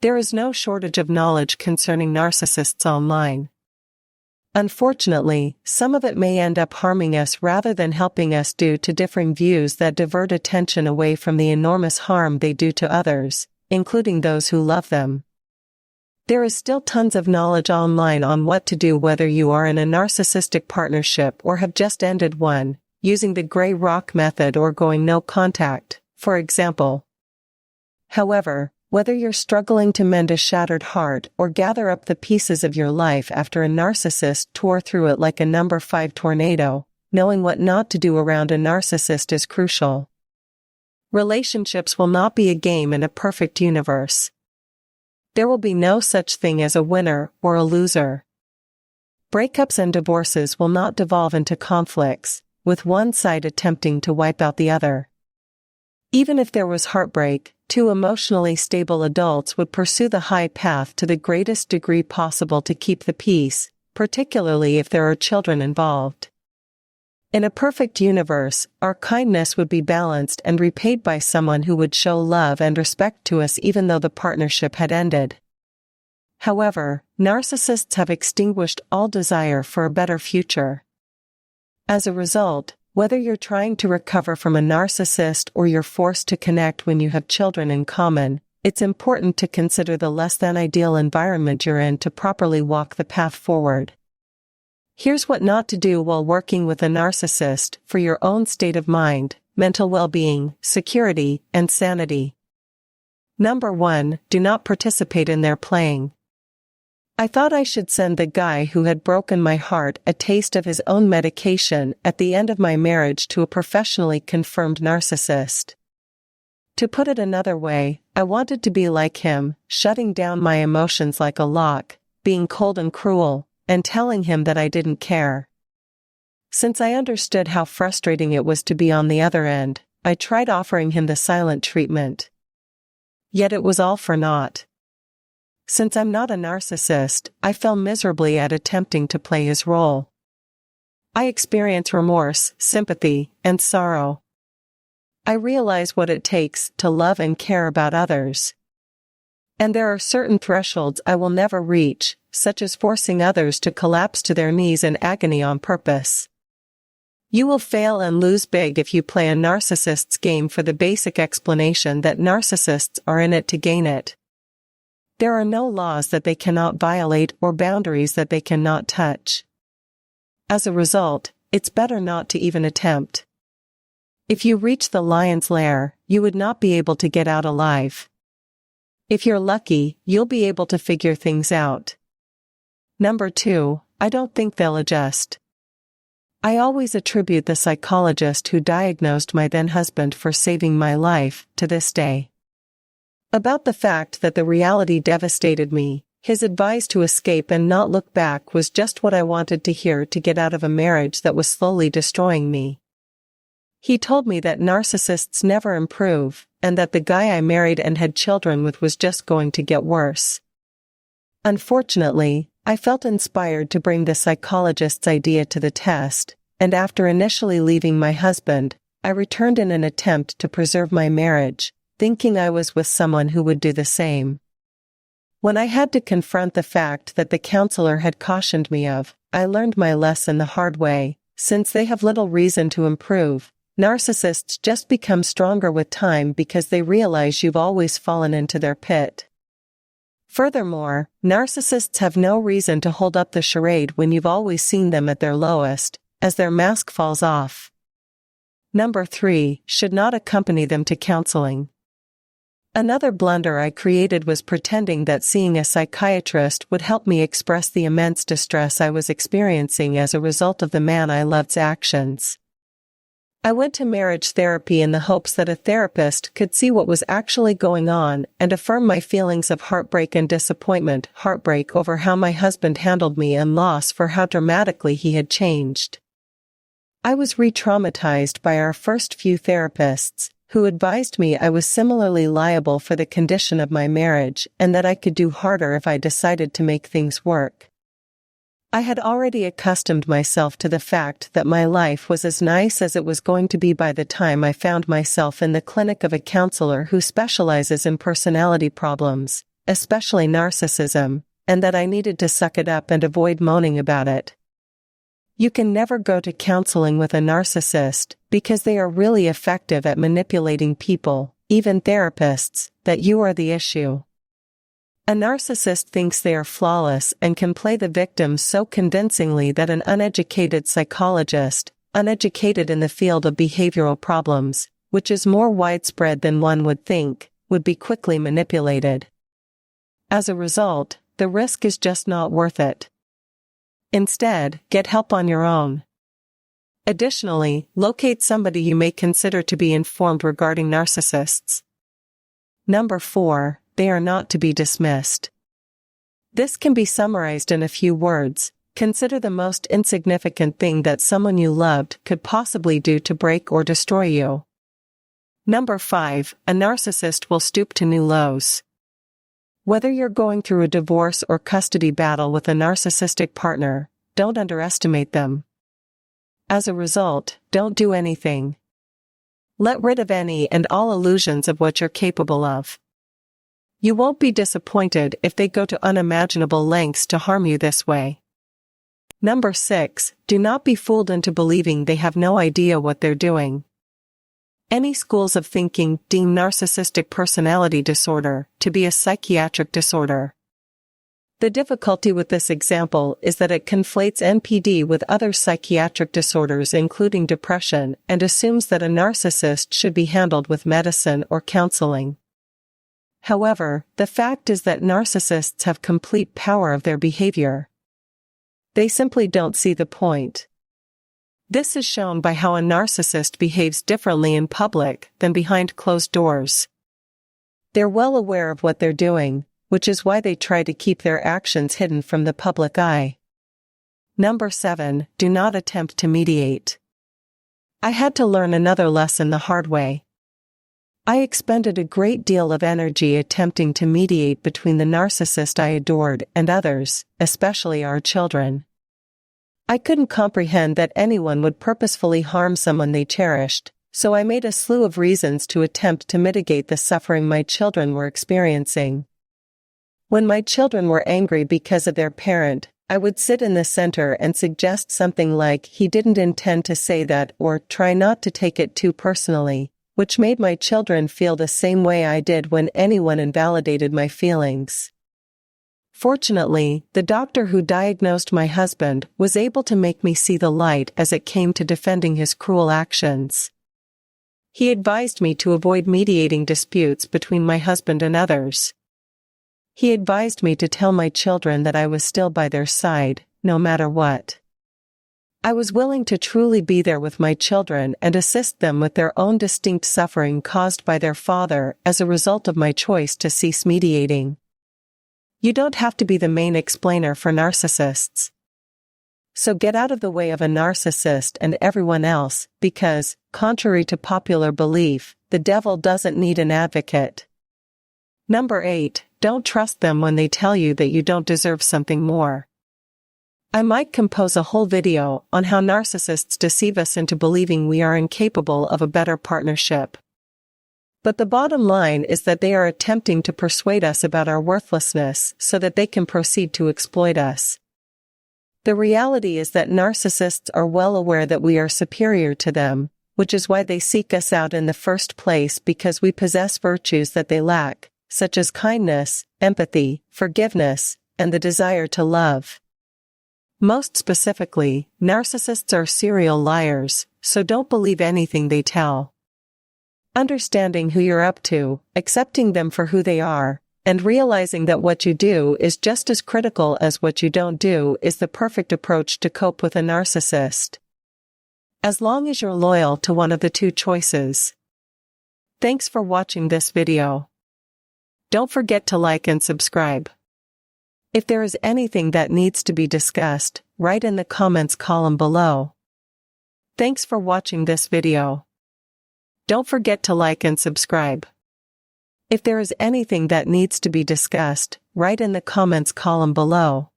There is no shortage of knowledge concerning narcissists online. Unfortunately, some of it may end up harming us rather than helping us due to differing views that divert attention away from the enormous harm they do to others, including those who love them. There is still tons of knowledge online on what to do whether you are in a narcissistic partnership or have just ended one, using the gray rock method or going no contact, for example. However, whether you're struggling to mend a shattered heart or gather up the pieces of your life after a narcissist tore through it like a number 5 tornado, knowing what not to do around a narcissist is crucial. Relationships will not be a game in a perfect universe. There will be no such thing as a winner or a loser. Breakups and divorces will not devolve into conflicts, with one side attempting to wipe out the other. Even if there was heartbreak, two emotionally stable adults would pursue the high path to the greatest degree possible to keep the peace, particularly if there are children involved. In a perfect universe, our kindness would be balanced and repaid by someone who would show love and respect to us even though the partnership had ended. However, narcissists have extinguished all desire for a better future. As a result, whether you're trying to recover from a narcissist or you're forced to connect when you have children in common, it's important to consider the less than ideal environment you're in to properly walk the path forward. Here's what not to do while working with a narcissist for your own state of mind, mental well-being, security, and sanity. Number 1, do not participate in their playing. I thought I should send the guy who had broken my heart a taste of his own medication at the end of my marriage to a professionally confirmed narcissist. To put it another way, I wanted to be like him, shutting down my emotions like a lock, being cold and cruel, and telling him that I didn't care. Since I understood how frustrating it was to be on the other end, I tried offering him the silent treatment. Yet it was all for naught. Since I'm not a narcissist, I fell miserably at attempting to play his role. I experience remorse, sympathy, and sorrow. I realize what it takes to love and care about others. And there are certain thresholds I will never reach, such as forcing others to collapse to their knees in agony on purpose. You will fail and lose big if you play a narcissist's game for the basic explanation that narcissists are in it to gain it. There are no laws that they cannot violate or boundaries that they cannot touch. As a result, it's better not to even attempt. If you reach the lion's lair, you would not be able to get out alive. If you're lucky, you'll be able to figure things out. Number 2, I don't think they'll adjust. I always attribute the psychologist who diagnosed my then-husband for saving my life to this day. About the fact that the reality devastated me, his advice to escape and not look back was just what I wanted to hear to get out of a marriage that was slowly destroying me. He told me that narcissists never improve, and that the guy I married and had children with was just going to get worse. Unfortunately, I felt inspired to bring the psychologist's idea to the test, and after initially leaving my husband, I returned in an attempt to preserve my marriage, thinking I was with someone who would do the same. When I had to confront the fact that the counselor had cautioned me of, I learned my lesson the hard way. Since they have little reason to improve, narcissists just become stronger with time because they realize you've always fallen into their pit. Furthermore, narcissists have no reason to hold up the charade when you've always seen them at their lowest, as their mask falls off. Number 3, should not accompany them to counseling. Another blunder I created was pretending that seeing a psychiatrist would help me express the immense distress I was experiencing as a result of the man I loved's actions. I went to marriage therapy in the hopes that a therapist could see what was actually going on and affirm my feelings of heartbreak and disappointment, heartbreak over how my husband handled me and loss for how dramatically he had changed. I was re-traumatized by our first few therapists, who advised me I was similarly liable for the condition of my marriage and that I could do harder if I decided to make things work. I had already accustomed myself to the fact that my life was as nice as it was going to be by the time I found myself in the clinic of a counselor who specializes in personality problems, especially narcissism, and that I needed to suck it up and avoid moaning about it. You can never go to counseling with a narcissist because they are really effective at manipulating people, even therapists, that you are the issue. A narcissist thinks they are flawless and can play the victim so convincingly that an uneducated psychologist, uneducated in the field of behavioral problems, which is more widespread than one would think, would be quickly manipulated. As a result, the risk is just not worth it. Instead, get help on your own. Additionally, locate somebody you may consider to be informed regarding narcissists. Number 4, they are not to be dismissed. This can be summarized in a few words. Consider the most insignificant thing that someone you loved could possibly do to break or destroy you. Number 5, a narcissist will stoop to new lows. Whether you're going through a divorce or custody battle with a narcissistic partner, don't underestimate them. As a result, don't do anything. Let rid of any and all illusions of what you're capable of. You won't be disappointed if they go to unimaginable lengths to harm you this way. Number 6, do not be fooled into believing they have no idea what they're doing. Any schools of thinking deem narcissistic personality disorder to be a psychiatric disorder. The difficulty with this example is that it conflates NPD with other psychiatric disorders including depression and assumes that a narcissist should be handled with medicine or counseling. However, the fact is that narcissists have complete power of their behavior. They simply don't see the point. This is shown by how a narcissist behaves differently in public than behind closed doors. They're well aware of what they're doing, which is why they try to keep their actions hidden from the public eye. Number 7, do not attempt to mediate. I had to learn another lesson the hard way. I expended a great deal of energy attempting to mediate between the narcissist I adored and others, especially our children. I couldn't comprehend that anyone would purposefully harm someone they cherished, so I made a slew of reasons to attempt to mitigate the suffering my children were experiencing. When my children were angry because of their parent, I would sit in the center and suggest something like, "He didn't intend to say that," or "Try not to take it too personally," which made my children feel the same way I did when anyone invalidated my feelings. Fortunately, the doctor who diagnosed my husband was able to make me see the light as it came to defending his cruel actions. He advised me to avoid mediating disputes between my husband and others. He advised me to tell my children that I was still by their side, no matter what. I was willing to truly be there with my children and assist them with their own distinct suffering caused by their father as a result of my choice to cease mediating. You don't have to be the main explainer for narcissists. So get out of the way of a narcissist and everyone else, because, contrary to popular belief, the devil doesn't need an advocate. Number 8, don't trust them when they tell you that you don't deserve something more. I might compose a whole video on how narcissists deceive us into believing we are incapable of a better partnership. But the bottom line is that they are attempting to persuade us about our worthlessness so that they can proceed to exploit us. The reality is that narcissists are well aware that we are superior to them, which is why they seek us out in the first place, because we possess virtues that they lack, such as kindness, empathy, forgiveness, and the desire to love. Most specifically, narcissists are serial liars, so don't believe anything they tell. Understanding who you're up to, accepting them for who they are, and realizing that what you do is just as critical as what you don't do is the perfect approach to cope with a narcissist. As long as you're loyal to one of the two choices. Thanks for watching this video. Don't forget to like and subscribe. If there is anything that needs to be discussed, write in the comments column below. Thanks for watching this video. Don't forget to like and subscribe. If there is anything that needs to be discussed, write in the comments column below.